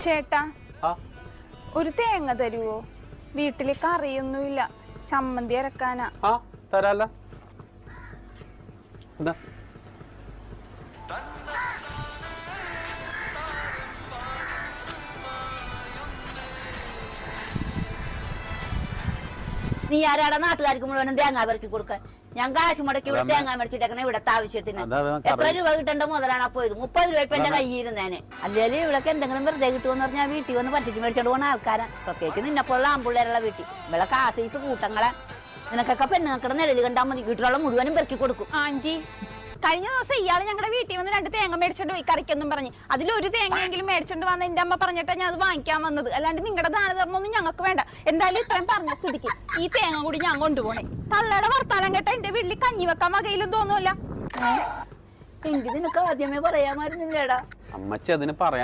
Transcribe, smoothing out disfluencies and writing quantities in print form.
ചേട്ടാ ഒരു തേങ്ങ തരുവോ? വീട്ടില് കറിയൊന്നുമില്ല, ചമ്മന്തി അരക്കാനാ. തരാല്ല. നീ ആരാടെ നാട്ടുകാർക്ക് മുഴുവനും തേങ്ങ പെറുക്കി കൊടുക്കാൻ? ഞാൻ കാശ് മുടക്കി ഇവിടെ തേങ്ങ മേടിച്ചിട്ടേക്കണേ ഇവിടത്തെ ആവശ്യത്തിന്. എത്ര രൂപ കിട്ടേണ്ട മുതലാണ് പോയത്? 30 രൂപ ഇപ്പൊ എന്റെ കയ്യിരുന്നേനെ. അല്ലെങ്കിൽ ഇവിടൊക്കെ എന്തെങ്കിലും വെറുതെ കിട്ടുമെന്ന് പറഞ്ഞാൽ വീട്ടിൽ വന്ന് പറ്റിച്ച് മേടിച്ചോണ്ട് പോകുന്ന ആൾക്കാരാ. പ്രത്യേകിച്ച് നിന്നെപ്പോലുള്ള ആമ്പിള്ളേരുള്ള വീട്ടിൽ ഇവിടെ കാസൈസ് കൂട്ടങ്ങളെ. നിനക്കൊക്കെ പെണ്ണുങ്ങൾക്കിടെ നിഴല് കണ്ടാൽ മതി, വീട്ടിലുള്ള മുഴുവനും പെറുക്കി കൊടുക്കും. ആന്റി, കഴിഞ്ഞ ദിവസം ഇയാള് ഞങ്ങളുടെ വീട്ടിൽ വന്ന് 2 തേങ്ങ മേടിച്ചോണ്ട് പോയി കറിക്കൊന്നും പറഞ്ഞ്. അതിലൊരു തേങ്ങയെങ്കിലും മേടിച്ചോണ്ട് വന്ന എന്റെ അമ്മ പറഞ്ഞിട്ടാ ഞാൻ അത് വാങ്ങിക്കാൻ വന്നത്. അല്ലാണ്ട് നിങ്ങളുടെ ദാനധർമ്മൊന്നും ഞങ്ങൾക്ക് വേണ്ട. എന്തായാലും ഇത്രയും പറഞ്ഞ സ്ഥിതിക്ക് ഈ തേങ്ങ കൂടി ഞാൻ കൊണ്ടുപോണേ. തള്ളയുടെ വർത്താനം കേട്ട എന്റെ വീട്ടിൽ കഞ്ഞി വെക്കാൻ വകയിലും തോന്നൂല. എങ്കിൽ നിനക്ക് ആദ്യമേ പറയാമായിരുന്നില്ലേടാ? അമ്മച്ചി അതിന് പറയാൻ